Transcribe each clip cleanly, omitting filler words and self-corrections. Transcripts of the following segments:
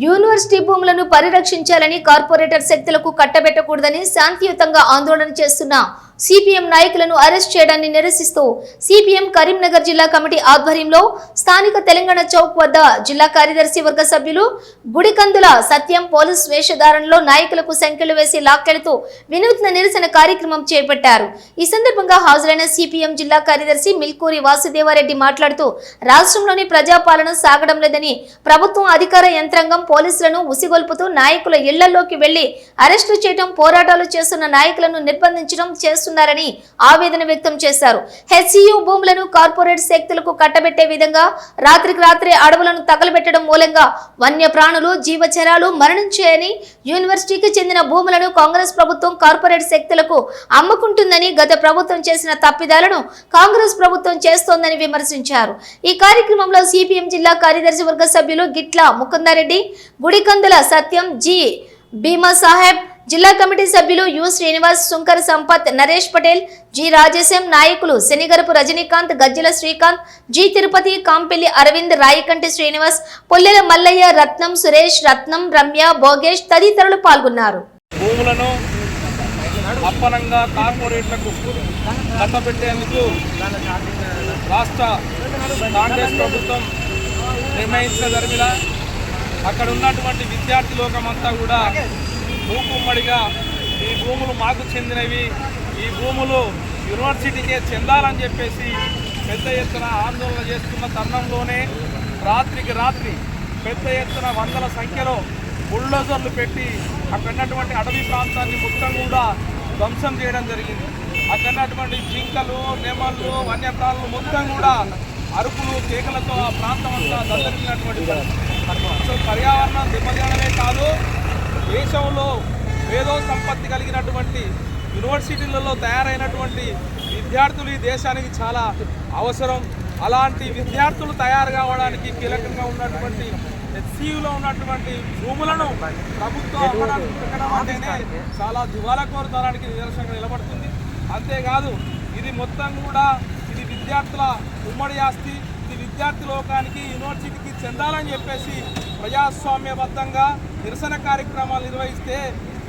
University భూములను పరిరక్షించాలని corporator శక్తులకు కట్టబెట్టకూడదని శాంతియుతంగా ఆందోళన చేస్తున్న సిపిఎం నాయకులను అరెస్ట్ చేయడాన్ని నిరసిస్తూ సిపిఎం కరీంనగర్ జిల్లా కమిటీ ఆధ్వర్యంలో స్థానిక తెలంగాణ చౌక్ వద్ద జిల్లా కార్యదర్శి వర్గ సభ్యులు గుడికందుల సత్యం పోలీస్ వేషధారణలో నాయకులకు సంఖ్యలు వేసి లాక్కెళుతూ వినూత్న నిరసన కార్యక్రమం చేపట్టారు. ఈ సందర్భంగా హాజరైన సిపిఎం జిల్లా కార్యదర్శి మిల్కూరి వాసుదేవారెడ్డి మాట్లాడుతూ రాష్ట్రంలోని ప్రజాపాలన సాగడం లేదని, ప్రభుత్వం అధికార యంత్రాంగం పోలీసులను ఉసిగొల్పుతూ నాయకుల ఇళ్లలోకి వెళ్లి అరెస్టు చేయడం, పోరాటాలు చేస్తున్న నాయకులను నిర్బంధించడం చేస్తున్నారని ఆవేదన వ్యక్తం చేశారు. హెచ్సియు భూములను కార్పొరేట్ శక్తులకు కట్టబెట్టే విధంగా రాత్రికి రాత్రే అడవులను తగలబెట్టడం మూలంగా వన్యప్రాణులు, జీవచరాలు మరణించాయని, యూనివర్సిటీకి చెందిన భూములను కాంగ్రెస్ ప్రభుత్వం కార్పొరేట్ శక్తులకు అమ్ముకుంటుందని, గత ప్రభుత్వం చేసిన తప్పిదాలను కాంగ్రెస్ ప్రభుత్వం చేస్తోందని విమర్శించారు. ఈ కార్యక్రమంలో సిపిఎం జిల్లా కార్యదర్శి వర్గ సభ్యులు గిట్ల ముకుందారెడ్డి, గుడికందుల సత్యం, జి భీమా సాహెబ్, జిల్లా కమిటీ సభ్యులు యు శ్రీనివాస్, సుంకర్ సంపత్, నరేష్ పటేల్, జి రాజేశం, నాయకులు శనిగరపు రజనీకాంత్, గజ్జల శ్రీకాంత్, జి తిరుపతి, కాంపెల్లి అరవింద్, రాయికంటి శ్రీనివాస్, పొల్లెల మల్లయ్య, రత్నం సురేష్, రత్నం, రమ్య, భోగేష్ తదితరులు పాల్గొన్నారు. భూములను అప్పనంగా కార్పొరేట్లకు కట్టబెట్టేందుకు రాష్ట్ర కాంగ్రెస్ ప్రభుత్వం నిర్ణయించిన ధర్మిలా అక్కడ ఉన్నటువంటి విద్యార్థి లోకమంతా కూడా మూకుమ్మడిగా ఈ భూములు మాకు చెందినవి, ఈ భూములు యూనివర్సిటీకే చెందాలని చెప్పేసి పెద్ద ఎత్తున ఆందోళన చేస్తున్న తరుణంలోనే రాత్రికి రాత్రి పెద్ద ఎత్తున వందల సంఖ్యలో బుల్డోజర్లు పెట్టి అక్కడ ఉన్నటువంటి అటవీ ప్రాంతాన్ని మొత్తం కూడా ధ్వంసం చేయడం జరిగింది. అక్కడ ఉన్నటువంటి జింకలు, నెమళ్ళు, వన్యప్రాణులు మొత్తం కూడా అరుపులు, కేకలతో ఆ ప్రాంతం అంతా దద్దరిల్లినటువంటి అసలు పర్యావరణం దెబ్బతీయడమే కాదు, దేశంలో మేధో సంపత్తి కలిగినటువంటి యూనివర్సిటీలలో తయారైనటువంటి విద్యార్థులు ఈ దేశానికి చాలా అవసరం. అలాంటి విద్యార్థులు తయారు కావడానికి కీలకంగా ఉన్నటువంటి హెచ్సియులో ఉన్నటువంటి భూములను ప్రభుత్వం అమ్మడం అంటేనే చాలా దివాళాకోరుతనానికి నిదర్శనంగా నిలబడుతుంది. అంతేకాదు ఇది మొత్తం కూడా ఇది విద్యార్థుల ఉమ్మడి ఆస్తి, ఇది విద్యార్థి లోకానికి యూనివర్సిటీకి చెందాలని చెప్పేసి ప్రజాస్వామ్యబద్ధంగా నిరసన కార్యక్రమాలు నిర్వహిస్తే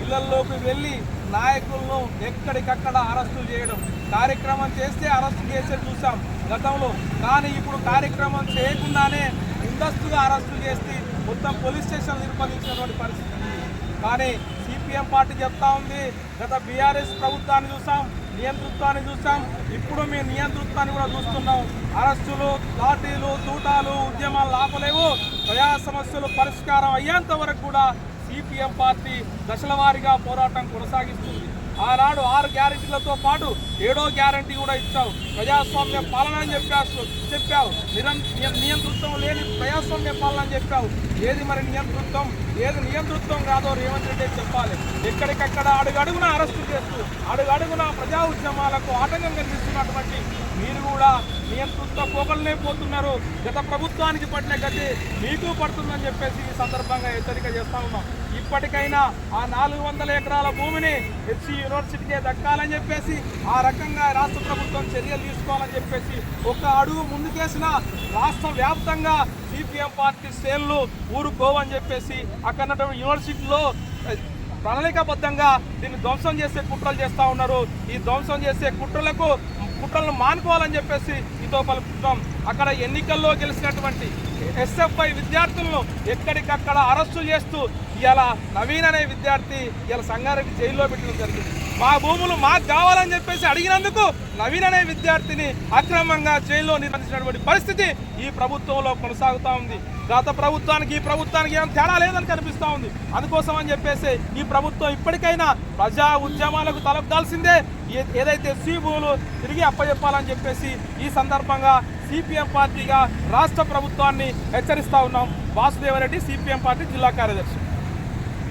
ఇళ్లలోకి వెళ్ళి నాయకులను ఎక్కడికక్కడ అరెస్టులు చేయడం, కార్యక్రమం చేస్తే అరెస్టు చేసే చూసాం గతంలో. కానీ ఇప్పుడు కార్యక్రమం చేయకుండానే ముందస్తుగా అరెస్టులు చేసి మొత్తం పోలీస్ స్టేషన్ నిర్బంధించినటువంటి పరిస్థితి. కానీ సిపిఎం పార్టీ చెప్తా ఉంది, గత బీఆర్ఎస్ ప్రభుత్వాన్ని చూసాం, నియంతృత్వాన్ని చూసాం, ఇప్పుడు మీ నియంతృత్వాన్ని కూడా చూస్తున్నాం. అరెస్టులు, లాఠీలు, తూటాలు, ఉద్యమాలు ఆపలేవు. ప్రజా సమస్యలు పరిష్కారం అయ్యేంత వరకు కూడా సిపిఎం పార్టీ దశల వారీగా పోరాటం కొనసాగిస్తుంది. ఆనాడు 6 గ్యారెంటీలతో పాటు 7వ గ్యారెంటీ కూడా ఇచ్చావు. ప్రజాస్వామ్య పాలన అని చెప్పావు. నియంతృత్వం లేని ప్రజాస్వామ్య పాలన అని చెప్పావు. ఏది మరి నియంతృత్వం, ఏది నియంతృత్వం కాదో రేవంత్ రెడ్డి చెప్పాలి. ఎక్కడికక్కడ అడుగడుగున అరెస్టు చేస్తూ అడుగడుగున ప్రజా ఉద్యమాలకు ఆటంకం కలిగిస్తున్నటువంటి మీరు కూడా నియంతృత్వ పోకలనే పోతున్నారు. గత ప్రభుత్వానికి పడిన గతి మీకు పడుతుందని చెప్పేసి ఈ సందర్భంగా హెచ్చరిక చేస్తా ఉన్నాం. ఇప్పటికైనా ఆ 400 ఎకరాల భూమిని హెచ్సి యూనివర్సిటీకే దక్కాలని చెప్పేసి, ఆ రకంగా రాష్ట్ర ప్రభుత్వం చర్యలు తీసుకోవాలని చెప్పేసి ఒక అడుగు ముందుకేసిన రాష్ట్ర వ్యాప్తంగా సిపిఎం పార్టీ శ్రేణులు ఊరుకోవని చెప్పేసి అక్కడ యూనివర్సిటీలో ప్రణాళికాబద్ధంగా దీన్ని ధ్వంసం చేసే కుట్రలు చేస్తూ ఉన్నారు. ఈ ధ్వంసం చేసే కుట్రలను మానుకోవాలని చెప్పేసి ఇదో పలుకుతాం. అక్కడ ఎన్నికల్లో గెలిచినటువంటి ఎస్ఎఫ్ఐ విద్యార్థులను ఎక్కడికక్కడ అరెస్టు చేస్తూ ఇలా నవీన్ అనే విద్యార్థి ఇలా సంగారెడ్డి జైల్లో పెట్టడం జరిగింది. మా భూములు మాకు కావాలని చెప్పేసి అడిగినందుకు నవీన్ అనే విద్యార్థిని అక్రమంగా జైల్లో నిర్బంధించినటువంటి పరిస్థితి ఈ ప్రభుత్వంలో కొనసాగుతూ ఉంది. గత ప్రభుత్వానికి ఈ ప్రభుత్వానికి ఏం తేడా లేదని కనిపిస్తూ ఉంది. అందుకోసం అని చెప్పేసి ఈ ప్రభుత్వం ఇప్పటికైనా ప్రజా ఉద్యమాలకు తలొగ్గాల్సిందే. ఏదైతే భూములు తిరిగి అప్పచెప్పాలని చెప్పేసి ఈ సందర్భంగా సిపిఎం పార్టీగా రాష్ట్ర ప్రభుత్వాన్ని హెచ్చరిస్తూ ఉన్నాం. వాసుదేవరెడ్డి, సిపిఎం పార్టీ జిల్లా కార్యదర్శి.